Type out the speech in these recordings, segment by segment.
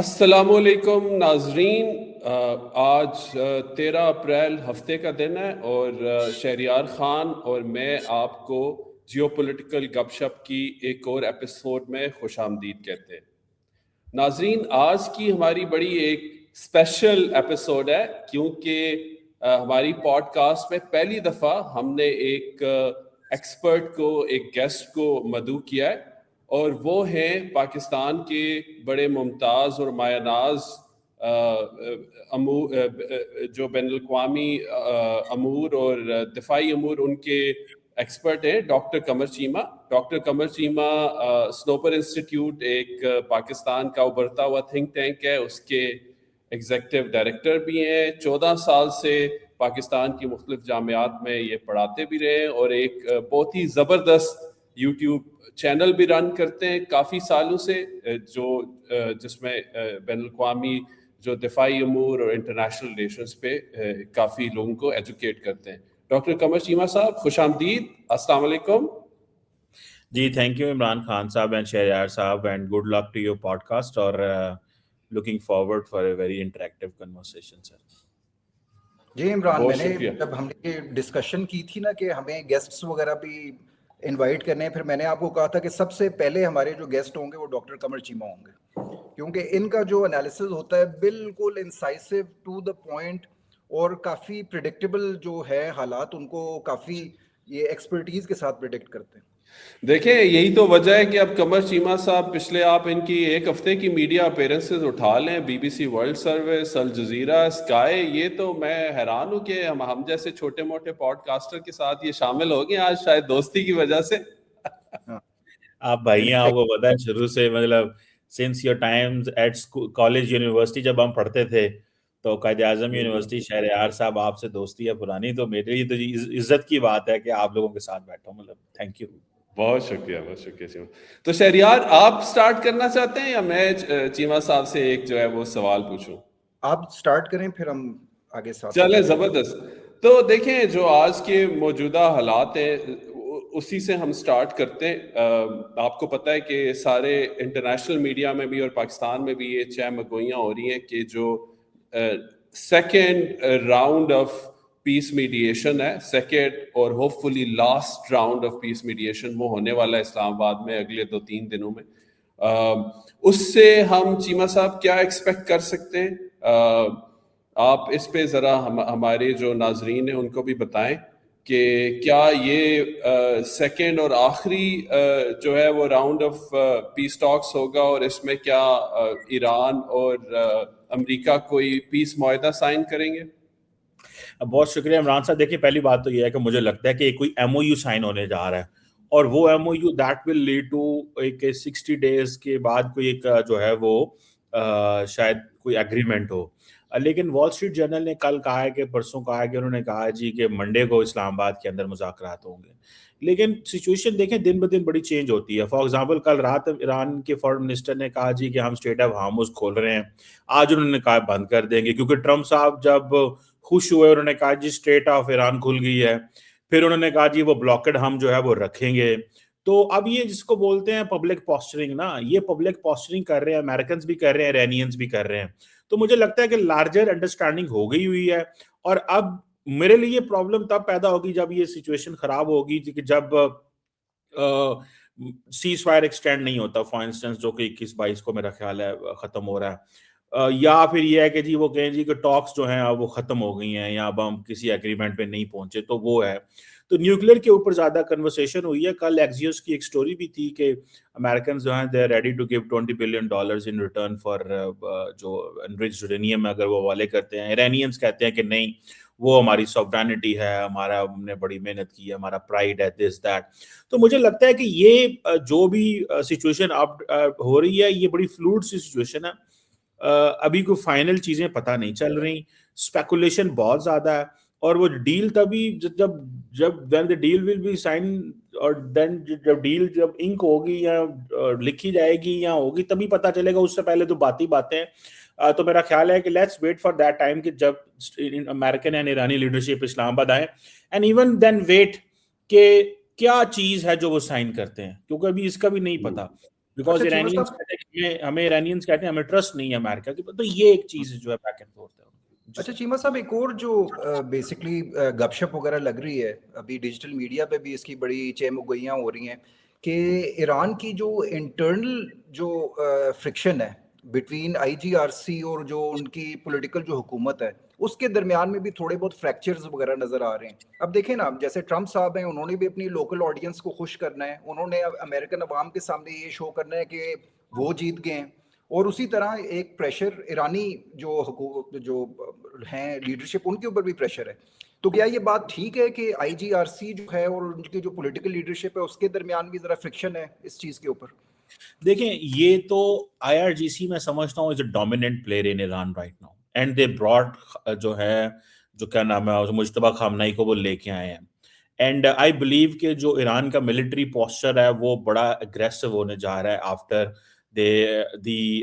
अस्सलामुअलैकुम नाजरीन। आज 13 अप्रैल हफ्ते का दिन है और शहरियार ख़ान और मैं आपको जियोपॉलिटिकल गपशप की एक और एपिसोड में खुशामदीद कहते हैं। नाजरीन, आज की हमारी बड़ी एक स्पेशल एपिसोड है क्योंकि हमारी पॉडकास्ट में पहली दफ़ा हमने एक एक्सपर्ट को, एक गेस्ट को मदऊ किया है और वो हैं पाकिस्तान के बड़े मुमताज़ और मायानाज जो बैनुल-अक़वामी अमूर और दिफाई अमूर उनके एक्सपर्ट हैं डॉक्टर कमर चीमा। डॉक्टर कमर चीमा स्नोपर इंस्टीट्यूट एक पाकिस्तान का उभरता हुआ थिंक टैंक है, उसके एग्जीक्यूटिव डायरेक्टर भी हैं। 14 साल से पाकिस्तान की मुख्तलिफ जामियात में ये पढ़ाते भी रहे और एक बहुत ही ज़बरदस्त यूट्यूब चैनल भी रन करते हैं काफ़ी सालों से, जिसमें बैनुल-अक़वामी जो दिफाई अमूर और इंटरनेशनल रिलेशंस पे काफ़ी लोगों को एजुकेट करते हैं। डॉक्टर कमर चीमा साहब, खुशामदीद, अस्सलाम वालेकुम। जी, थैंक यू इमरान खान साहब एंड शहरयार साहब and good luck to your podcast और looking forward for a very interactive conversation sir. जी इमरान, बहुत मैंने शुक्रिया। जब हमने ये डिस्कशन की थी ना कि हमें गेस्ट्स वगैरह भी इनवाइट करने हैं, फिर मैंने आपको कहा था कि सबसे पहले हमारे जो गेस्ट होंगे वो डॉक्टर कमर चीमा होंगे, क्योंकि इनका जो एनालिसिस होता है बिल्कुल इंसाइसिव टू द पॉइंट और काफ़ी प्रिडिक्टेबल जो है हालात, उनको काफ़ी ये एक्सपर्टीज के साथ प्रिडिक्ट करते हैं। देखें, यही तो वजह है कि अब कमर चीमा साहब पिछले आप इनकी एक हफ्ते की मीडिया अपीयरेंसेस उठा लें, बीबीसी वर्ल्ड सर्विस, अल जजीरा, स्काई, ये तो मैं हैरान हूँ कि हम जैसे छोटे मोटे पॉडकास्टर के साथ ये शामिल हो गए आज, शायद दोस्ती की वजह से। आप भाई हैं, आपको पता है शुरू से, मतलब since your time's at college university जब हम पढ़ते थे तो कायद-ए-आज़म यूनिवर्सिटी शहरयार साहब आपसे दोस्ती है पुरानी, तो मेरे लिए तो इज्जत की बात है कि आप लोगों के साथ बैठा हूँ। मतलब थैंक यू। बहुत शुक्रिया, बहुत शुक्रिया चीमा। तो शहरयार, आप स्टार्ट करना चाहते हैं या मैं चीमा साहब से एक जो है वो सवाल पूछूं? आप स्टार्ट करें, फिर हम आगे साथ चले, जबरदस्त। तो देखें, जो आज के मौजूदा हालात हैं उसी से हम स्टार्ट करते हैं। आपको पता है कि सारे इंटरनेशनल मीडिया में भी और पाकिस्तान में भी ये चहमगोइयाँ हो रही हैं कि जो second round of peace mediation है, सेकेंड और hopefully last round of peace mediation, वो होने वाला है इस्लामाबाद में अगले 2-3 दिनों में। उससे हम चीमा साहब क्या एक्सपेक्ट कर सकते हैं? आप इस पे ज़रा हमारे जो नाजरीन हैं उनको भी बताएं कि क्या ये सेकेंड और आखिरी जो है वो राउंड ऑफ पीस टॉक्स होगा और इसमें क्या ईरान और अमेरिका कोई पीस मुआहदा साइन करेंगे? बहुत शुक्रिया इमरान साहब। देखिए, पहली बात तो ये है कि मुझे लगता है कि कोई एमओयू साइन होने जा रहा है और वो MOU that will lead to एक 60 डेज के बाद कोई एक जो है वो शायद कोई एग्रीमेंट हो। लेकिन वॉल स्ट्रीट जर्नल ने कल कहा है कि परसों कहा है कि उन्होंने कहा है जी कि मंडे को इस्लामाबाद के अंदर मुज़ाकरात होंगे। लेकिन सिचुएशन देखें दिन ब दिन बड़ी चेंज होती है। फॉर एग्जांपल, कल रात ईरान के फॉरेन मिनिस्टर ने कहा जी कि हम स्ट्रेट ऑफ हार्मुज़ खोल रहे हैं। आज उन्होंने कहा बंद कर देंगे, क्योंकि ट्रंप साहब जब खुश हुए उन्होंने कहा जी स्ट्रेट ऑफ ईरान खुल गई है। फिर उन्होंने कहा जी वो ब्लॉकेड हम जो है वो रखेंगे। तो अब ये जिसको बोलते हैं पब्लिक पॉस्चरिंग ना, ये पब्लिक पॉस्चरिंग कर रहे हैं, अमेरिकन भी कर रहे हैं, इरानियंस भी कर रहे हैं। तो मुझे लगता है कि लार्जर अंडरस्टैंडिंग हो गई हुई है और अब मेरे लिए प्रॉब्लम तब पैदा होगी जब ये सिचुएशन खराब होगी कि जब सीज फायर एक्सटेंड नहीं होता, फॉर इंस्टेंस जो कि 21-22 को मेरा ख्याल है खत्म हो रहा है, या फिर ये है कि जी वो कहें जी कि टॉक्स जो हैं अब वो खत्म हो गई हैं या अब हम किसी एग्रीमेंट पे नहीं पहुंचे, तो वो है। तो न्यूक्लियर के ऊपर ज्यादा कन्वर्सेशन हुई है। कल एक्सियोस की एक स्टोरी भी थी कि अमेरिकन जो हैं they are ready to give $20 billion in return for जो एनरिच्ड यूरेनियम अगर वो हवाले करते हैं। इरानियंस कहते हैं कि नहीं, वो हमारी सॉवरेनिटी है, हमारा, हमने बड़ी मेहनत की है, हमारा प्राइड है, दिस दैट। तो मुझे लगता है कि ये जो भी सिचुएशन अब हो रही है, ये बड़ी फ्लूइड सी सिचुएशन है। अभी कोई फाइनल चीजें पता नहीं चल रही, स्पेकुलेशन बहुत ज्यादा है और वो डील तभी जब जब when the deal will be sign और देन जब डील जब इंक होगी या लिखी जाएगी या होगी तभी पता चलेगा। उससे पहले तो बात ही बातें हैं। तो मेरा ख्याल है कि let's wait for that time कि जब अमेरिकन एंड ईरानी लीडरशिप इस्लामाबाद आए एंड इवन देन वेट के क्या चीज है जो वो साइन करते हैं, क्योंकि अभी इसका भी नहीं पता। बिकॉज अच्छा चीमा इरानियंस साहब, कहते हैं हमें इरानियंस कहते हैं हमें ट्रस्ट नहीं है अमेरिका की, तो ये एक चीज जो है बैक एंड फोर्थ है। जी अच्छा सर। चीमा साहब, एक और जो बेसिकली गपशप वगैरह लग रही है, अभी डिजिटल मीडिया पे भी इसकी बड़ी चहमुगइयाँ हो रही हैं कि ईरान की जो इंटरनल जो फ्रिक्शन है बिटवीन आईजीआरसी और जो उनकी पॉलिटिकल जो हुकूमत है, उसके दरमियान में भी थोड़े बहुत फ्रैक्चर्स वगैरह नज़र आ रहे हैं। अब देखें ना, जैसे ट्रम्प साहब हैं, उन्होंने भी अपनी लोकल ऑडियंस को खुश करना है, उन्होंने अमेरिकन अवाम के सामने ये शो करना है कि वो जीत गए हैं, और उसी तरह एक प्रेशर ईरानी जो हैं लीडरशिप, उनके ऊपर भी प्रेशर है। तो क्या ये बात ठीक है कि आईजीआरसी जो है और उनकी जो पॉलिटिकल लीडरशिप है उसके दरमियान भी जरा फ्रिक्शन है इस चीज के ऊपर? देखें, ये तो आईआरजीसी मैं समझता हूँ is a dominant player in Iran right now, and they brought जो है, जो क्या नाम है, मुज्तबा खामनाई को वो लेके आए हैं। एंड आई बिलीव कि जो ईरान का मिलिट्री पोस्चर है वो बड़ा अग्रेसिव होने जा रहा है आफ्टर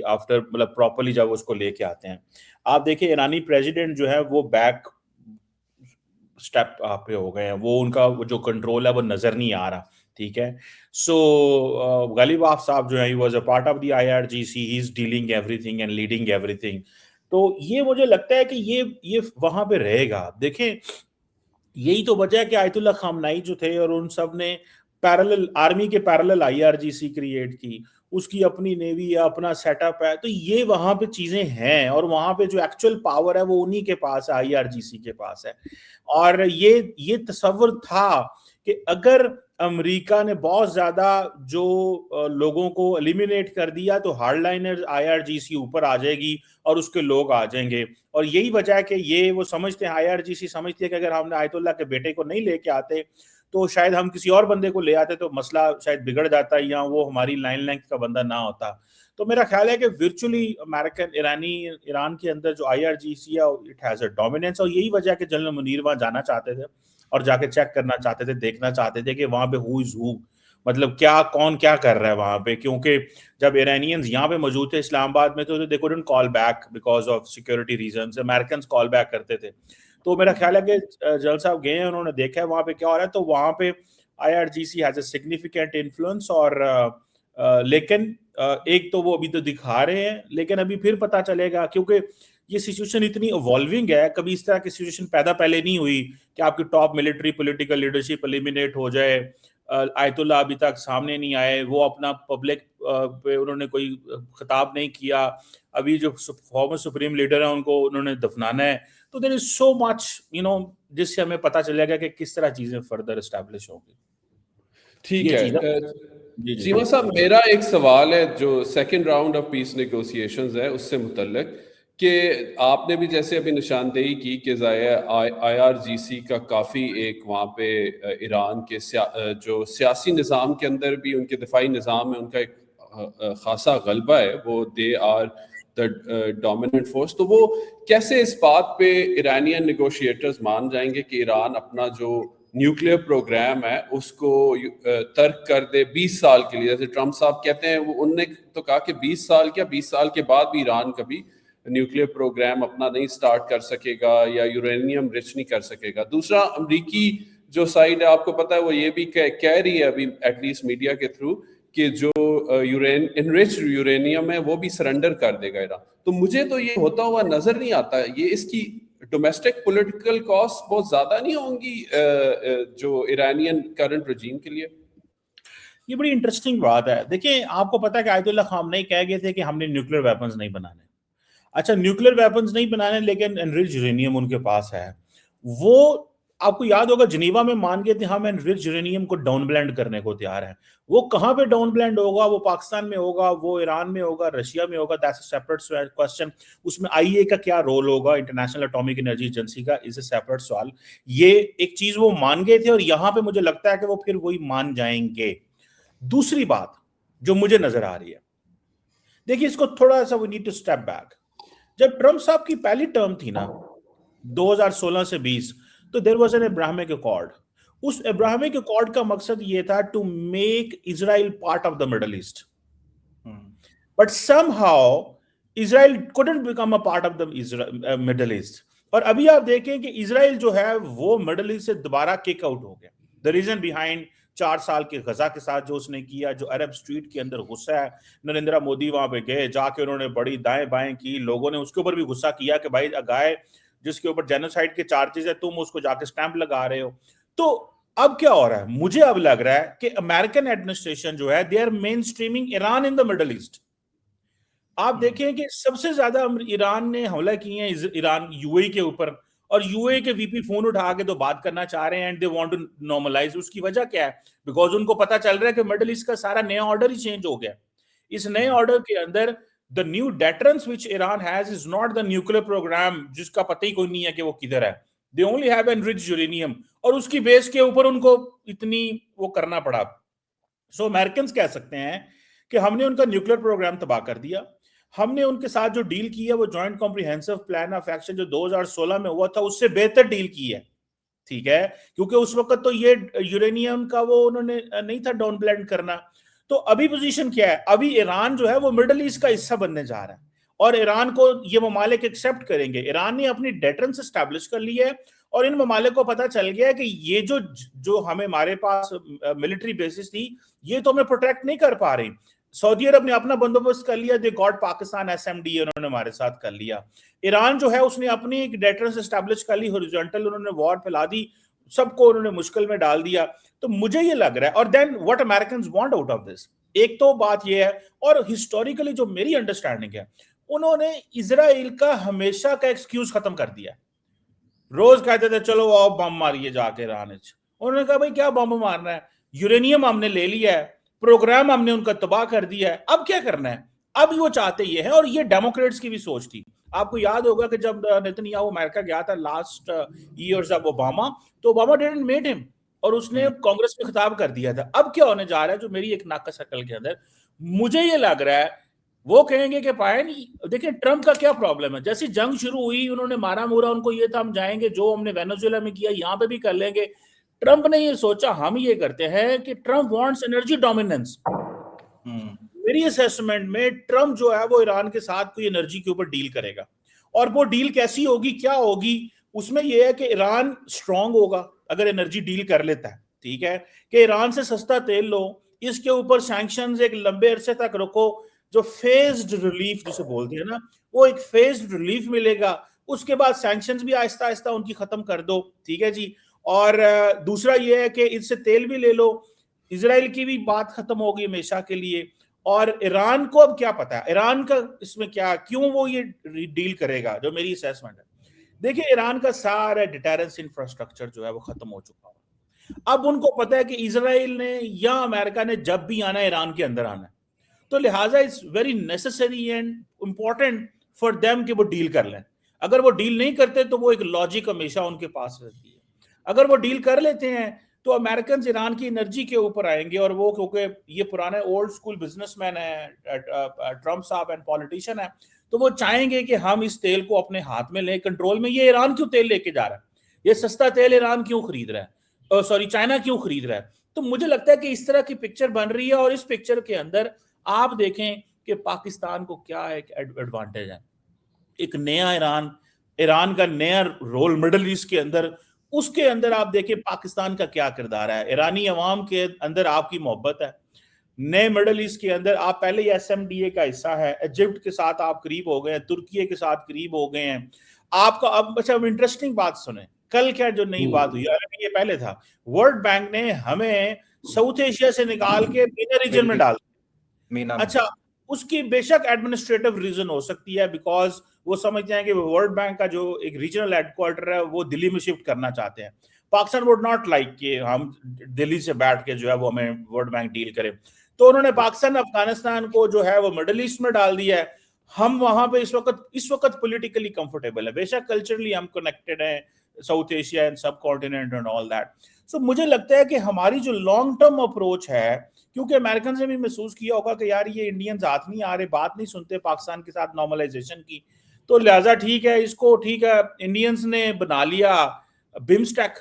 आफ्टर मतलब प्रॉपरली जब उसको लेके आते हैं। आप देखिए ईरानी प्रेसिडेंट जो है वो बैक स्टेप पे हो गए हैं, वो उनका जो कंट्रोल है वो नजर नहीं आ रहा। ठीक है, सो गालिबाफ साहब जो है, he was a part of the IRGC, he is dealing everything and leading everything. तो ये मुझे लगता है कि ये वहां पे रहेगा। देखें, यही तो वजह है कि आयतुल्ला खामनाई जो थे और उन सब ने पैरेलल आर्मी के पैरेलल आईआरजीसी क्रिएट की, उसकी अपनी नेवी है, अपना सेटअप है, तो ये वहां पे चीजें हैं, और वहां पे जो एक्चुअल पावर है वो उन्हीं के पास है, आईआरजीसी के पास है। और ये तस्वर था कि अगर अमेरिका ने बहुत ज्यादा जो लोगों को एलिमिनेट कर दिया तो हार्डलाइनर आईआरजीसी ऊपर आ जाएगी और उसके लोग आ जाएंगे। और यही वजह है कि ये वो समझते हैं, आईआरजीसी समझती है कि अगर हमने आयतुल्ला के बेटे को नहीं लेके आते तो शायद हम किसी और बंदे को ले आते तो मसला शायद बिगड़ जाता, या वो हमारी लाइन लेंथ का बंदा ना होता। तो मेरा ख्याल है कि वर्चुअली अमेरिकन ईरान के अंदर जो आईआरजीसी है इट हैज अ डोमिनेंस, और यही वजह है कि जनरल मुनीर वहां जाना चाहते थे और जाके चेक करना चाहते थे, देखना चाहते थे कि वहां पे हु इज हु, मतलब क्या कौन क्या कर रहा है वहां पे। क्योंकि जब ईरानियंस यहाँ पे मौजूद थे इस्लामाबाद में तो they couldn't call back because of security reasons, American call back करते थे। तो मेरा ख्याल है कि जनरल साहब गए हैं, उन्होंने देखा है वहां पे क्या हो रहा है, तो वहां पे IRGC has a significant influence. और लेकिन एक तो वो अभी तो दिखा रहे हैं, लेकिन अभी फिर पता चलेगा, क्योंकि ये सिचुएशन इतनी इवॉल्विंग है, कभी इस तरह की सिचुएशन पैदा पहले नहीं हुई कि आपकी top military political leadership eliminate हो जाए। आयतुल्ला अभी तक सामने नहीं आए, वो अपना पब्लिक पे उन्होंने कोई खिताब नहीं किया। अभी जो फॉर्मर सुप्रीम लीडर है उनको उन्होंने दफनाना है। तो देयर इज सो मच जिससे हमें पता चलेगा कि किस तरह चीजें फर्दर एस्टैब्लिश होंगी। ठीक ये है। चीज है। जी जी चीमा साहब, मेरा एक सवाल है जो second round of peace negotiations है उससे मुतल्लिक, कि आपने भी जैसे अभी निशानदेही की कि आईआरजीसी का काफ़ी एक वहाँ पे ईरान के जो सियासी निज़ाम के अंदर भी उनके दिफाई निज़ाम है, उनका एक खासा गलबा है, वो they are the dominant force. तो वो कैसे इस बात पे ईरानियन नेगोशिएटर्स मान जाएंगे कि ईरान अपना जो न्यूक्लियर प्रोग्राम है उसको तर्क कर दे 20 साल के लिए? जैसे ट्रम्प साहब कहते हैं, वो उनने तो कहा कि 20 साल क्या, 20 साल के बाद भी ईरान कभी न्यूक्लियर प्रोग्राम अपना नहीं स्टार्ट कर सकेगा या यूरेनियम रिच नहीं कर सकेगा। दूसरा, अमेरिकी जो साइड है, आपको पता है, वो ये भी कह रही है अभी एटलीस्ट मीडिया के थ्रू कि जो इनरिच यूरेनियम है वो भी सरेंडर कर देगा ईरान। तो मुझे तो ये होता हुआ नजर नहीं आता, ये इसकी डोमेस्टिक पॉलिटिकल कॉस्ट बहुत ज्यादा नहीं होंगी जो ईरानियन करंट रजीम के लिए? ये बड़ी इंटरेस्टिंग बात है। देखिए, आपको पता है कि आयतुल्ला खामनेई कह गए थे कि हमने न्यूक्लियर वेपन्स नहीं बनाने। अच्छा, न्यूक्लियर वेपन्स नहीं बनाने, लेकिन एनरिच्ड यूरेनियम उनके पास है। वो आपको याद होगा जिनीवा में मान गए थे हम एनरिच्ड यूरेनियम को डाउन ब्लेंड करने को तैयार हैं। वो कहां पे डाउन ब्लेंड होगा? वो पाकिस्तान में होगा, वो ईरान में होगा, रशिया में होगा, दैट्स अ सेपरेट क्वेश्चन। उसमें आईईए का क्या रोल होगा, इंटरनेशनल एटॉमिक एनर्जी एजेंसी का, इज अ सेपरेट सवाल। ये एक चीज वो मान गए थे और यहां पे मुझे लगता है कि वो फिर वही मान जाएंगे। दूसरी बात जो मुझे नजर आ रही है, देखिए इसको थोड़ा सा we need to step back. जब ट्रम्प साहब की पहली टर्म थी ना 2016 से 20, तो there was an Abrahamic accord. उस अब्राहमिक अकॉर्ड का मकसद ये था to make Israel part of the Middle East, but somehow Israel couldn't become a part of the Middle East. और अभी आप देखें कि इजराइल जो है वो मिडल ईस्ट से दोबारा किक आउट हो गया। द रीजन बिहाइंड 4 साल के गजा के साथ जो उसने किया, जो अरब स्ट्रीट के अंदर गुस्सा है, नरेंद्र मोदी वहां पे गए, जाके उन्होंने बड़ी दाएं बाएं की, लोगों ने उसके ऊपर भी गुस्सा किया कि भाई गाय जिसके ऊपर जेनोसाइड के चार्जेस है, तुम उसको जाके स्टैंप लगा रहे हो। तो अब क्या हो रहा है, मुझे अब लग रहा है कि अमेरिकन एडमिनिस्ट्रेशन जो है, they are mainstreaming Iran in the Middle East. आप देखें कि सबसे ज्यादा ईरान ने हमला किए हैं ईरान यूएई के ऊपर, और यूएई के वीपी फोन उठा के तो बात करना चाह रहे हैं and they want to normalise. उसकी वजह क्या है? बिकॉज उनको पता चल रहा है कि मिडिल ईस्ट का सारा नया ऑर्डर ही चेंज हो गया। इस नए ऑर्डर के अंदर the new deterrence which Iran has is not the nuclear programme, जिसका पता ही कोई नहीं है कि वो किधर है। They only have enriched uranium, और उसकी बेस के ऊपर उनको इतनी वो करना पड़ा। सो अमेरिकन कह सकते हैं कि हमने उनका न्यूक्लियर प्रोग्राम तबाह कर दिया, हमने उनके साथ जो डील की है वो joint comprehensive plan of action जो 2016 में हुआ था उससे बेहतर डील की है, ठीक है, क्योंकि उस वक्त तो ये यूरेनियम का वो उन्होंने नहीं था डाउन ब्लेंड करना। तो अभी पोजीशन क्या है? अभी ईरान जो है वो मिडिल ईस्ट का हिस्सा बनने जा रहा है, और ईरान को ये ममालिक एक्सेप्ट करेंगे। ईरान ने अपनी डेटरेंस एस्टैब्लिश कर ली है, और इन ममालिक को पता चल गया है कि ये जो हमें हमारे पास मिलिट्री बेसिस थी, ये तो हमें प्रोटेक्ट नहीं कर पा रही। सऊदी अरब ने अपना बंदोबस्त कर लिया, दे गॉट पाकिस्तान एसएमडी उन्होंने हमारे साथ कर लिया। ईरान जो है उसने अपनी एक डेटरेंस एस्टैब्लिश कर ली, हॉरिजॉन्टल उन्होंने वॉर फैला दी, सबको उन्होंने मुश्किल में डाल दिया। तो मुझे ये लग रहा है, और then what Americans want out of this, एक तो बात ये है, और हिस्टोरिकली जो मेरी अंडरस्टैंडिंग है, उन्होंने इजराइल का हमेशा का एक्सक्यूज खत्म कर दिया। रोज कहते थे चलो आओ बम मारिए जाके ईरान। उन्होंने कहा भाई क्या बम मारना है, यूरेनियम हमने ले लिया है, प्रोग्राम हमने उनका तबाह कर दिया है, अब क्या करना है? अब वो चाहते ये है, और ये डेमोक्रेट्स की भी सोच थी। आपको याद होगा कि जब नेतन्याहू अमेरिका गया था लास्ट ईयर्स ऑफ ओबामा, तो ओबामा डिडंट मीट हिम, और उसने कांग्रेस में खिताब कर दिया था। अब क्या होने जा रहा है, जो मेरी एक नाक शक्ल के अंदर मुझे ये लग रहा है, वो कहेंगे कि पाए नहीं, देखिए ट्रंप का क्या प्रॉब्लम है, जैसी जंग शुरू हुई उन्होंने मारा मुरा, उनको ये था हम जाएंगे, जो हमने वेनेजुएला में किया यहाँ पे भी कर लेंगे। ट्रंप ने ये सोचा हम ये करते हैं कि ट्रंप वांट्स एनर्जी डोमिनेंस। मेरी असेसमेंट में ट्रंप जो है वो ईरान के साथ कोई एनर्जी के ऊपर डील करेगा, और वो डील कैसी होगी, क्या होगी, उसमें यह है कि ईरान स्ट्रांग होगा अगर एनर्जी डील कर लेता है, ठीक है, कि ईरान से सस्ता तेल लो, इसके ऊपर सैंक्शंस एक लंबे अरसे तक रखो, जो फेज्ड रिलीफ जिसे बोलते हैं ना, वो एक फेज्ड रिलीफ मिलेगा, उसके बाद सैंक्शंस भी आहिस्ता आहिस्ता उनकी खत्म कर दो, ठीक है जी। और दूसरा ये है कि इससे तेल भी ले लो, इजराइल की भी बात खत्म होगी हमेशा के लिए। और ईरान को अब क्या पता है, ईरान का इसमें क्या, क्यों वो ये डील करेगा, जो मेरी असेसमेंट है। देखिए ईरान का सारा डिटेरेंस इंफ्रास्ट्रक्चर जो है वो खत्म हो चुका है। अब उनको पता है कि इजराइल ने या अमेरिका ने जब भी आना है ईरान के अंदर आना है, तो लिहाजा it's very necessary and important for them कि वो डील कर लें। अगर वो डील नहीं करते तो वो एक लॉजिक हमेशा उनके पास रहती है। अगर वो डील कर लेते हैं तो अमेरिकन ईरान की एनर्जी के ऊपर आएंगे, और वो क्योंकि ये पुराने ओल्ड स्कूल बिजनेसमैन है, ट्रंप साहब एंड पॉलिटिशियन है, तो वो चाहेंगे कि हम इस तेल को अपने हाथ में लें, कंट्रोल में। ये ईरान क्यों तेल लेके जा रहा है, ये सस्ता तेल ईरान क्यों खरीद रहा है, सॉरी चाइना क्यों खरीद रहा है। तो मुझे लगता है कि इस तरह की पिक्चर बन रही है, और इस पिक्चर के अंदर आप देखें कि पाकिस्तान को क्या एक एडवांटेज है, एक नया ईरान का नया रोल मिडिल ईस्ट के अंदर, उसके अंदर आप देखें पाकिस्तान का क्या किरदार है। ईरानी अवाम के अंदर आपकी मोहब्बत है, नए मिडिल ईस्ट के अंदर आप पहले ही एसएमडीए का हिस्सा है, इजिप्ट के साथ आप करीब हो गए हैं, तुर्की के साथ करीब हो गए हैं आपका। अब अच्छा इंटरेस्टिंग बात सुने, कल क्या जो नई बात हुई, ये पहले था, वर्ल्ड बैंक ने हमें साउथ एशिया से निकाल के MENA रीजन में डाल दिया। अच्छा, उसकी बेशक एडमिनिस्ट्रेटिव रीजन हो सकती है, बिकॉज वो समझते हैं कि वर्ल्ड बैंक का जो एक रीजनल हेडक्वार्टर है वो दिल्ली में शिफ्ट करना चाहते हैं। पाकिस्तान वुड नॉट लाइक कि हम दिल्ली से बैठ के जो है वो हमें वर्ल्ड बैंक डील करे, तो उन्होंने पाकिस्तान अफगानिस्तान को जो है वो मिडिल ईस्ट में डाल दिया है। हम वहां पे इस वक्त पॉलिटिकली कंफर्टेबल है, बेशक कल्चरली हम कनेक्टेड हैं साउथ एशिया एंड सब कॉन्टिनेंट एंड ऑल दैट। सो मुझे लगता है कि हमारी जो लॉन्ग टर्म अप्रोच है, क्योंकि अमेरिकन ने भी महसूस किया होगा कि यार ये इंडियंस हाथ नहीं आ रहे, बात नहीं सुनते पाकिस्तान के साथ नॉर्मलाइजेशन की, तो लिहाजा ठीक है इसको, ठीक है इंडियंस ने बना लिया बिम्स्टेक,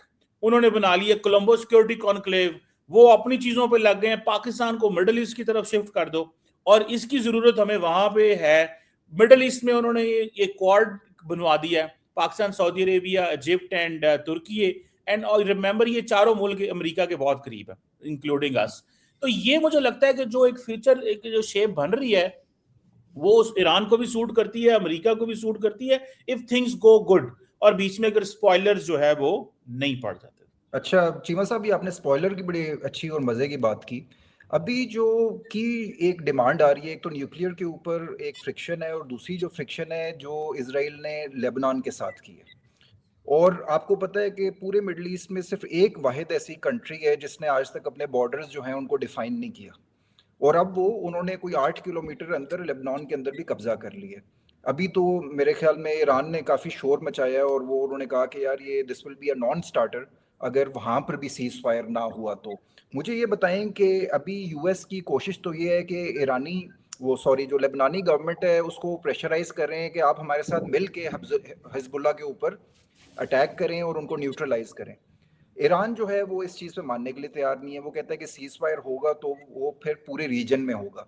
उन्होंने बना लिया कोलंबो सिक्योरिटी कॉन्क्लेव, वो अपनी चीजों पे लग गए हैं, पाकिस्तान को मिडिल ईस्ट की तरफ शिफ्ट कर दो, और इसकी जरूरत हमें वहां पे है। मिडिल ईस्ट में उन्होंने ये क्वाड बनवा दिया है, Pakistan, Saudi Arabia, Egypt and Turkey, and remember ये चारों मुल्क अमेरिका के बहुत करीब है। Including us. तो ये मुझे लगता है कि जो एक फ्यूचर एक जो शेप बन रही है वो उस ईरान को भी सूट करती है, अमेरिका को भी सूट करती है इफ थिंग्स गो गुड, और बीच में अगर स्पॉयलर्स जो है वो नहीं पड़ जाते। अच्छा चीमा साहब, ये आपने स्पॉइलर की बड़ी अच्छी और मज़े की बात की। अभी जो की एक डिमांड आ रही है, एक तो न्यूक्लियर के ऊपर एक फ्रिक्शन है, और दूसरी जो फ्रिक्शन है जो इसराइल ने लेबनान के साथ की है। और आपको पता है कि पूरे मिडल ईस्ट में सिर्फ एक वाहिद ऐसी कंट्री है जिसने आज तक अपने बॉर्डर्स जो हैं उनको डिफाइन नहीं किया, और अब वो उन्होंने कोई 8 किलोमीटर अंदर लेबनान के अंदर भी कब्जा कर लिया। अभी तो मेरे ख्याल में ईरान ने काफ़ी शोर मचाया, और वो उन्होंने कहा कि यार ये this will be a non starter अगर वहाँ पर भी सीज फायर ना हुआ तो। मुझे ये बताएं कि अभी यूएस की कोशिश तो ये है कि ईरानी वो सॉरी जो लेबनानी गवर्नमेंट है उसको प्रेशराइज कर रहे हैं कि आप हमारे साथ मिल के हिजबुल्ला के ऊपर अटैक करें और उनको न्यूट्रलाइज करें। ईरान जो है वो इस चीज़ पे मानने के लिए तैयार नहीं है। वो कहता है कि सीज फायर होगा तो वो फिर पूरे रीजन में होगा।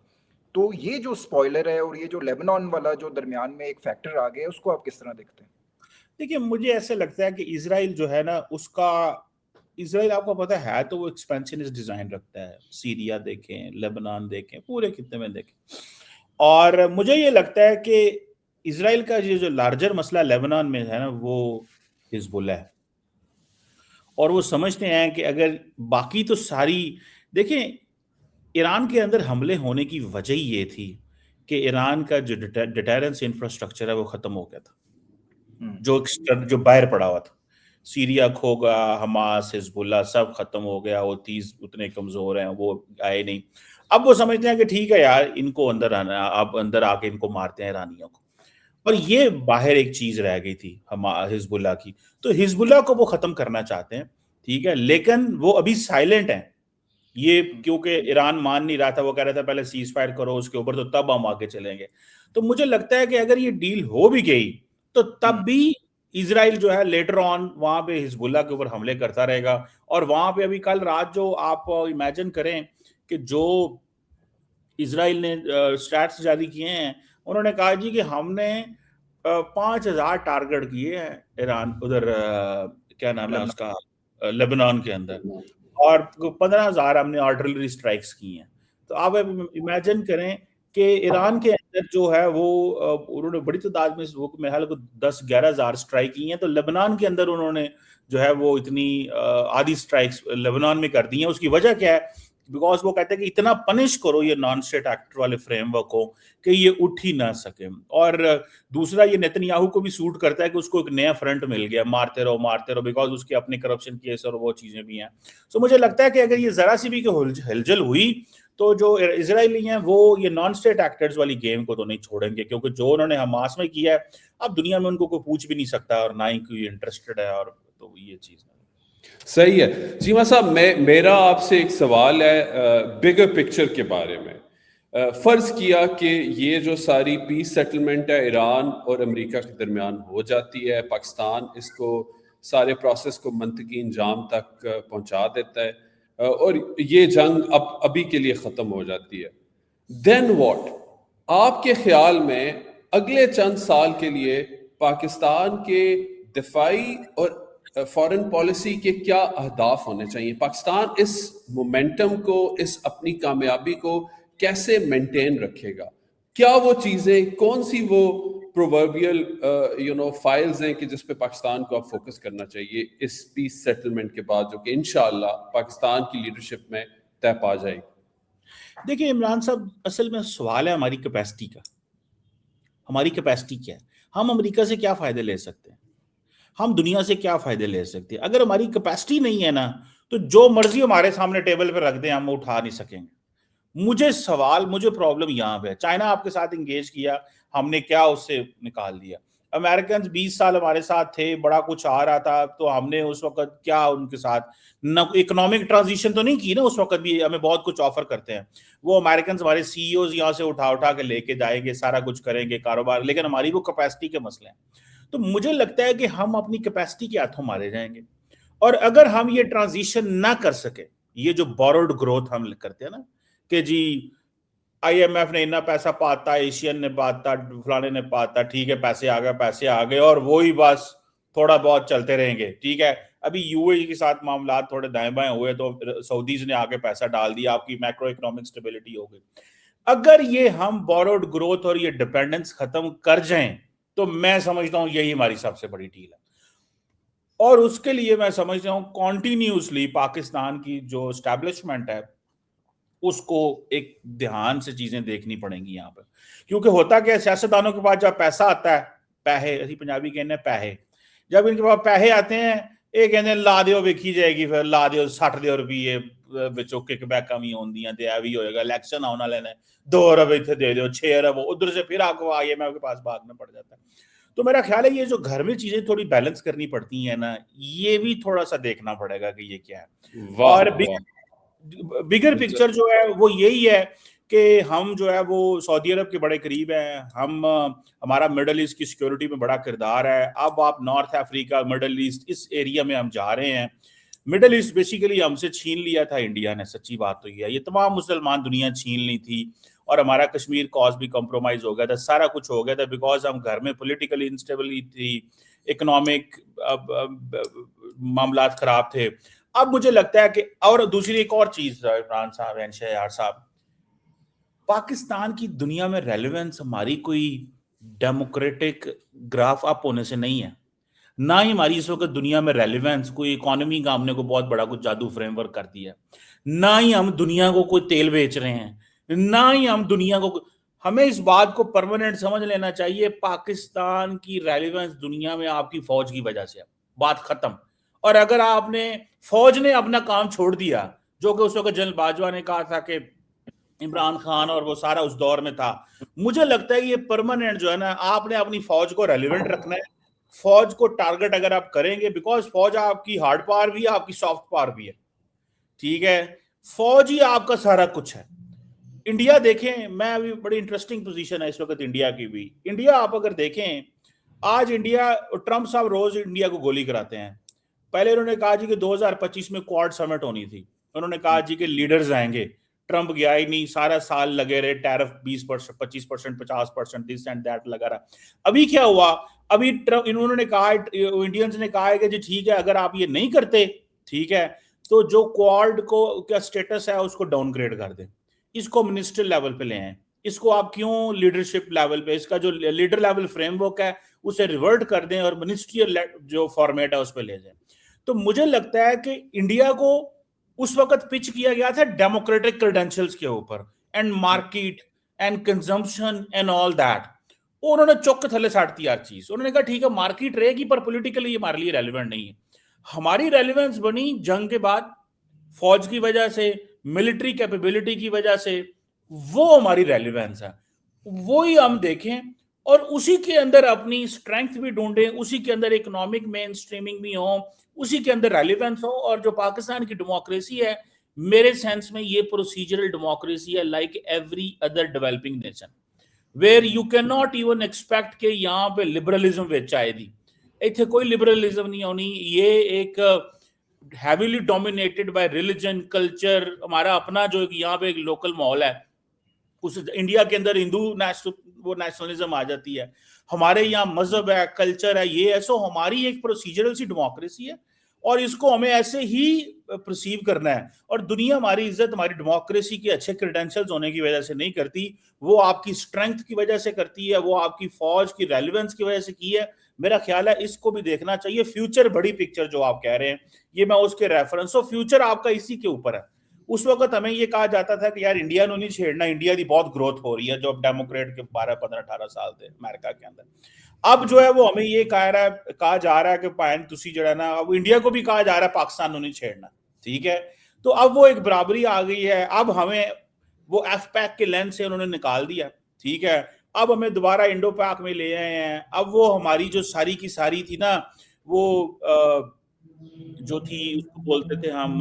तो ये जो स्पॉइलर है और ये जो लेबनान वाला जो दरमियान में एक फैक्टर आ गया, उसको आप किस तरह देखते हैं? देखिए मुझे ऐसे लगता है कि इसराइल जो है ना उसका, इसराइल आपको पता है तो वो एक्सपेंशनिस्ट डिजाइन रखता है। सीरिया देखें, लेबनान देखें, पूरे खित्ते में देखें, और मुझे ये लगता है कि इसराइल का ये जो लार्जर मसला लेबनान में है ना वो हिजबुल्लाह है, और वो समझते हैं कि अगर बाकी तो सारी देखें, ईरान के अंदर हमले होने की वजह ये थी कि ईरान का जो डिटेरेंस इंफ्रास्ट्रक्चर है वो खत्म हो गया था, जो बाहर पड़ा हुआ था। सीरिया खो गया, हमास, हिजबुल्लाह सब खत्म हो गया, वो 30 उतने कमजोर हैं, वो आए नहीं। अब वो समझते हैं कि ठीक है यार इनको अंदर आना, अब अंदर आके इनको मारते हैं ईरानियों को। और ये बाहर एक चीज रह गई थी हम हिजबुल्लाह की, तो हिजबुल्लाह को वो खत्म करना चाहते हैं, ठीक है, लेकिन वो अभी साइलेंट है। ये क्योंकि ईरान मान नहीं रहा था, वो कह रहा था पहले सीज फायर करो उसके ऊपर तो तब हम आगे चलेंगे। तो मुझे लगता है कि अगर ये डील हो भी गई तो तब भी इजराइल जो है लेटर ऑन वहां पे हिजबुल्लाह के ऊपर हमले करता रहेगा। और वहां पे अभी कल रात जो आप इमेजिन करें कि जो इजराइल ने स्टैट्स जारी किए हैं, उन्होंने कहा जी कि हमने 5,000 टारगेट किए हैं ईरान उधर क्या नाम है उसका लेबनान के अंदर, और 15,000 हमने आर्टिलरी स्ट्राइक्स की हैं। तो आप इमेजिन करें कि ईरान के अंदर जो है वो उन्होंने बड़ी तादाद में वो मेरे ख्याल को 10-11,000 स्ट्राइक की हैं। तो लेबनान के अंदर उन्होंने जो है वो इतनी आधी स्ट्राइक्स लेबनान में कर दी हैं। उसकी वजह क्या है? बिकॉज वो कहते हैं कि इतना पनिश करो ये नॉन स्टेट एक्टर वाले फ्रेमवर्क को कि ये उठ ही ना सके। और दूसरा ये नेतन्याहू को भी सूट करता है कि उसको एक नया फ्रंट मिल गया, मारते रहो, बिकॉज उसके अपने करप्शन केस और वो चीजें भी हैं। सो मुझे लगता है कि अगर ये जरा सी भी हिलजल हुई तो जो इजरायली हैं वो ये नॉन स्टेट एक्टर्स वाली गेम को तो नहीं छोड़ेंगे, क्योंकि जो उन्होंने हमास में किया है अब दुनिया में उनको कोई पूछ भी नहीं सकता और ना ही कोई इंटरेस्टेड है। और तो ये चीज सही है। चीमा साहब, मेरा आपसे एक सवाल है बिगर पिक्चर के बारे में। फर्ज किया कि ये जो सारी पीस सेटलमेंट है ईरान और अमेरिका के दरमियान हो जाती है, पाकिस्तान इसको सारे प्रोसेस को मंतकी अंजाम तक पहुंचा देता है, और ये जंग अभी के लिए ख़त्म हो जाती है, देन व्हाट? आपके ख्याल में अगले चंद साल के लिए पाकिस्तान के दिफाई और फॉरेन पॉलिसी के क्या अहदाफ होने चाहिए? पाकिस्तान इस मोमेंटम को, इस अपनी कामयाबी को कैसे मेंटेन रखेगा? क्या वो चीजें, कौन सी वो प्रोवर्बियल फाइल्स हैं कि जिस पे पाकिस्तान को अब फोकस करना चाहिए इस पीस सेटलमेंट के बाद, जो कि इंशाअल्लाह पाकिस्तान की लीडरशिप में तय पा जाएगी? देखिए इमरान साहब, असल में सवाल है हमारी कैपेसिटी का। हमारी कैपेसिटी क्या है? हम अमेरिका से क्या फायदे ले सकते हैं? हम दुनिया से क्या फायदे ले सकते हैं? अगर हमारी कैपेसिटी नहीं है ना तो जो मर्जी हमारे सामने टेबल पर रख दें हम उठा नहीं सकेंगे। मुझे प्रॉब्लम यहाँ पे है। चाइना आपके साथ इंगेज किया, हमने क्या उससे निकाल दिया? अमेरिकन 20 साल हमारे साथ थे, बड़ा कुछ आ रहा था, तो हमने उस वक्त क्या उनके साथ न इकोनॉमिक ट्रांजिशन तो नहीं की ना। उस वक्त भी हमें बहुत कुछ ऑफर करते हैं वो अमेरिकन, हमारे सीईओज यहाँ से उठा उठा के लेके जाएंगे, सारा कुछ करेंगे कारोबार, लेकिन हमारी वो कैपेसिटी के मसले हैं। तो मुझे लगता है कि हम अपनी कैपेसिटी के हाथों मारे जाएंगे। और अगर हम ये ट्रांजिशन ना कर सके, ये जो बोरोड ग्रोथ हम करते हैं ना कि जी आईएमएफ ने इतना पैसा पाता, एशियन ने पाता, फलाने ने पाता, ठीक है पैसे आ गए और वो ही बस थोड़ा बहुत चलते रहेंगे, ठीक है। अभी यूएई के साथ मामला थोड़े दाएं बाएं हुए तो सऊदीज ने आके पैसा डाल दिया, आपकी मैक्रो इकोनॉमिक स्टेबिलिटी हो गई। अगर ये हम बोरोड ग्रोथ और ये डिपेंडेंस खत्म कर जाएं तो मैं समझता हूं यही हमारी सबसे बड़ी डील है। और उसके लिए मैं समझता हूं कॉन्टिन्यूसली पाकिस्तान की जो एस्टैब्लिशमेंट है उसको एक ध्यान से चीजें देखनी पड़ेंगी यहाँ पर। क्योंकि होता क्या है, सियासतदानों के पास जब पैसा आता है, पैसे असं पंजाबी कहने पैसे, जब इनके पास पैसे आते हैं ये कहते ला दियो विकी जाएगी, फिर ला दियो 60 दियो रुपये विचों किकबैक भी आउंदियां ते ऐ भी होएगा, इलेक्शन आने वाले ने 2 अरब इतने दे दो, 6 अरब उधर से फिर आपको IMF के पास भागना पड़ जाता है। तो मेरा ख्याल है ये जो घर में चीजें थोड़ी बैलेंस करनी पड़ती है ना, ये भी थोड़ा सा देखना पड़ेगा कि ये क्या है। और बिगर पिक्चर जो है वो यही है कि हम जो है वो सऊदी अरब के बड़े करीब हैं, हम हमारा मिडल ईस्ट की सिक्योरिटी में बड़ा किरदार है। अब आप नॉर्थ अफ्रीका, मिडल ईस्ट, इस एरिया में हम जा रहे हैं। मिडल ईस्ट बेसिकली हमसे छीन लिया था इंडिया ने, सच्ची बात तो ये तमाम मुसलमान दुनिया छीन ली थी और हमारा कश्मीर कॉज भी कॉम्प्रोमाइज हो गया था, सारा कुछ हो गया था बिकॉज हम घर में पॉलिटिकली इंस्टेबिलिटी थी, इकोनॉमिक मामला खराब थे। अब मुझे लगता है कि और दूसरी एक और चीज इमरान साहब, यार साहब, पाकिस्तान की दुनिया में रेलेवेंस हमारी कोई डेमोक्रेटिक ग्राफ अप होने से नहीं है, ना ही हमारी इस वक्त दुनिया में रेलेवेंस कोई इकोनॉमी का हमने को बहुत बड़ा कुछ जादू फ्रेमवर्क कर दिया, ना ही हम दुनिया को कोई तेल बेच रहे हैं, ना ही हम दुनिया को, हमें इस बात को परमानेंट समझ लेना चाहिए, पाकिस्तान की रेलेवेंस दुनिया में आपकी फौज की वजह से, बात खत्म। और अगर आपने फौज ने अपना काम छोड़ दिया, जो कि उस वक्त जनरल बाजवा ने कहा था कि इमरान खान और वो सारा उस दौर में था, मुझे लगता है ये परमानेंट जो है ना, आपने अपनी फौज को रेलिवेंट रखना है, फौज को टारगेट अगर आप करेंगे, बिकॉज फौज आपकी हार्ड पावर भी है, आपकी सॉफ्ट पावर भी है, ठीक है, फौज ही आपका सारा कुछ है। इंडिया देखें, मैं अभी बड़ी इंटरेस्टिंग पोजीशन है इस वक्त इंडिया की भी। इंडिया आप अगर देखें, आज इंडिया, ट्रंप साहब रोज इंडिया को गोली कराते हैं। पहले उन्होंने कहा जी कि 2025 में क्वाड समिट होनी थी, उन्होंने कहा जी कि लीडर्स आएंगे, ट्रंप गया ही नहीं, सारा साल लगे रहे, टैरिफ 20%, 25%, 50%, दिस एंड दैट लगा रहा। अभी क्या हुआ, अभी ट्रंप, इन्होंने कहा, इंडियंस ने कहा है कि जी ठीक है, अगर आप ये नहीं करते, ठीक है, तो जो क्वाड को क्या स्टेटस है उसको डाउनग्रेड कर दें, इसको मिनिस्टर लेवल पे ले आए, इसको आप क्यों लीडरशिप लेवल पे, इसका जो लीडर लेवल फ्रेमवर्क है उसे रिवर्ट कर दें और मिनिस्ट्रियल जो फॉर्मेट है उस पर ले जाए। तो मुझे लगता है कि इंडिया को उस वक्त पिच किया गया था डेमोक्रेटिक क्रेडेंशियल्स के ऊपर, and market and consumption and all that, उन्होंने चौक थले साट दी हर चीज। उन्होंने कहा ठीक है मार्केट रहेगी पर पॉलिटिकली हमारे लिए रेलिवेंट नहीं है। हमारी रेलिवेंस बनी जंग के बाद, फौज की वजह से, मिलिट्री कैपेबिलिटी की वजह से, वो हमारी रेलिवेंस है, वो ही हम देखें और उसी के अंदर अपनी स्ट्रेंथ भी ढूंढें, उसी के अंदर इकोनॉमिक मेन स्ट्रीमिंग भी हो, उसी के अंदर रेलिवेंस हो। और जो पाकिस्तान की डेमोक्रेसी है, मेरे सेंस में ये प्रोसीजरल डेमोक्रेसी है, like every other developing nation, where you can not even expect के यहाँ पे लिबरलिज्म विच आए दी, इतने कोई लिबरलिज्म नहीं होनी। ये एक heavily dominated by religion, culture, हमारा अपना जो यहाँ पे एक लोकल माहौल है, उस इंडिया के अंदर हिंदू वो नेशनलिज्म आ जाती है, हमारे यहाँ मजहब है, कल्चर है, ये है। सो हमारी एक प्रोसीजरल सी डेमोक्रेसी है और इसको हमें ऐसे ही परसीव करना है। और दुनिया हमारी इज्जत हमारी डेमोक्रेसी के अच्छे क्रेडेंशियल्स होने की वजह से नहीं करती, वो आपकी स्ट्रेंथ की वजह से करती है, वो आपकी फौज की रेलिवेंस की वजह से की है। मेरा ख्याल है इसको भी देखना चाहिए। फ्यूचर, बड़ी पिक्चर जो आप कह रहे हैं, ये मैं उसके रेफरेंस, तो फ्यूचर आपका इसी के ऊपर है। उस वक्त हमें ये कहा जाता था कि यार इंडिया ने नहीं छेड़ना, इंडिया की बहुत ग्रोथ हो रही है, जो डेमोक्रेट के 12, 15, 18 साल थे अमेरिका के अंदर। अब जो है वो हमें ये कहा जा रहा है कि पायन तुसी जो है ना, अब इंडिया को भी कहा जा रहा है पाकिस्तान नहीं छेड़ना, ठीक है। तो अब वो एक बराबरी आ गई है। अब हमें वो एफपैक के लेंस से उन्होंने निकाल दिया, ठीक है। अब हमें दोबारा इंडो पैक में ले आए हैं। अब वो हमारी जो सारी की सारी थी ना, वो जो थी उसको बोलते थे हम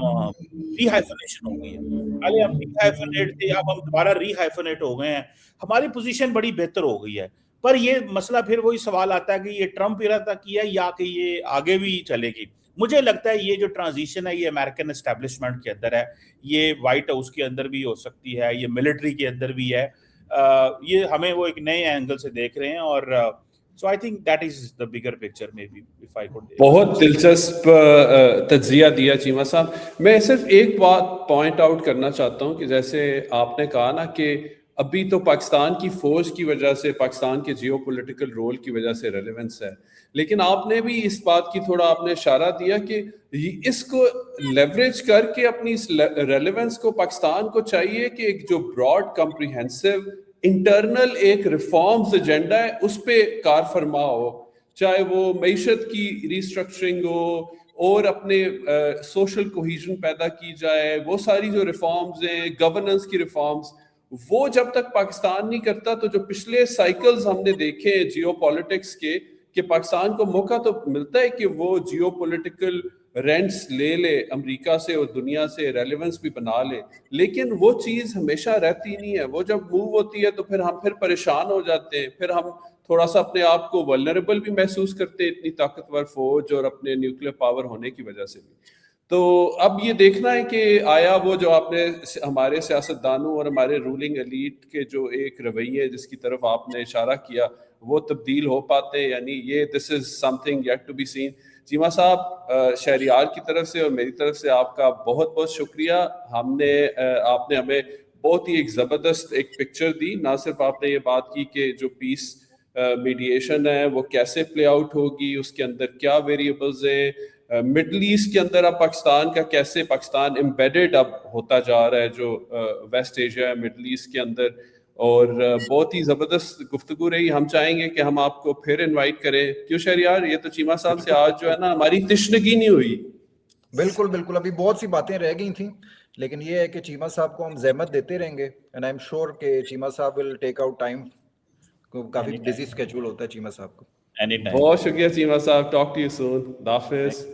रीहाइफनेशन हो गई है। पहले हम रीहाइफनेट थे, अब हम दोबारा रीहाइफनेट हो गए हैं। हमारी पोजीशन बड़ी बेहतर हो गई है। पर ये मसला फिर वही सवाल आता है कि ये ट्रंप इरा तक किया या कि ये आगे भी चलेगी। मुझे लगता है ये जो ट्रांजिशन है ये अमेरिकन एस्टेब्लिशमेंट के अंदर है, ये व्हाइट हाउस के अंदर भी हो सकती है, ये मिलिट्री के अंदर भी है। ये हमें वो एक नए एंगल से देख रहे हैं और So I think that is the bigger picture, maybe, if I could. बहुत दिलचस्प तज्जिया दिया चीमा साहब। मैं सिर्फ एक बात पॉइंट आउट करना चाहता हूँ कि जैसे आपने कहा ना कि अभी तो पाकिस्तान की फौज की वजह से, पाकिस्तान के जियोपॉलिटिकल रोल की वजह से रेलेवेंस है, लेकिन आपने भी इस बात की थोड़ा आपने इशारा दिया कि इसको लेवरेज करके अपनी इस रेलेवेंस को पाकिस्तान को चाहिए कि एक जो ब्रॉड कॉम्प्रिहेंसिव इंटरनल एक रिफॉर्म्स एजेंडा है उस पे कार फरमा हो, चाहे वो मईशत की रिस्ट्रक्चरिंग हो और अपने सोशल कोहिजन पैदा की जाए, वो सारी जो रिफॉर्म्स हैं, गवर्नेंस की रिफॉर्म्स, वो जब तक पाकिस्तान नहीं करता तो जो पिछले साइकिल्स हमने देखे हैं जियोपॉलिटिक्स के, कि पाकिस्तान को मौका तो मिलता है कि वो जियोपॉलिटिकल रेंट्स ले ले अमेरिका से और दुनिया से, रेलेवेंस भी बना ले, लेकिन वो चीज़ हमेशा रहती नहीं है। वो जब मूव होती है तो फिर हम फिर परेशान हो जाते हैं, फिर हम थोड़ा सा अपने आप को वल्नरेबल भी महसूस करते हैं इतनी ताकतवर फौज और अपने न्यूक्लियर पावर होने की वजह से भी। तो अब ये देखना है कि आया वो जो आपने हमारे सियासतदानों और हमारे रूलिंग एलीट के जो एक रवैये जिसकी तरफ आपने इशारा किया वो तब्दील हो पाते हैं, यानी ये this is something yet to be seen. Cheema साहब, शहरियार की तरफ से और मेरी तरफ से आपका बहुत बहुत शुक्रिया। आपने हमें बहुत ही एक ज़बरदस्त एक पिक्चर दी। ना सिर्फ आपने ये बात की कि जो पीस मीडिएशन है वो कैसे प्ले आउट होगी, उसके अंदर क्या वेरिएबल्स हैं, मिडल ईस्ट के अंदर अब पाकिस्तान का कैसे पाकिस्तान एम्बेडेड अब होता जा रहा है जो वेस्ट एशिया मिडल ईस्ट के अंदर, और बहुत ही ज़बरदस्त गुफ्तगू रही। हम चाहेंगे कि हम आपको फिर इनवाइट करें, क्यों शहरियार? ये तो चीमा साहब से आज जो है ना हमारी तिश्नगी नहीं हुई। बिल्कुल बिल्कुल, अभी बहुत सी बातें रह गई थी, लेकिन ये है कि चीमा साहब को हम जहमत देते रहेंगे एंड आई एम श्योर कि चीमा साहब विल टेक आउट टाइम। काफी बिजी स्केड्यूल होता है चीमा साहब को। Anytime. बहुत शुक्रिया चीमा साहब, talk to you soon. Hafiz.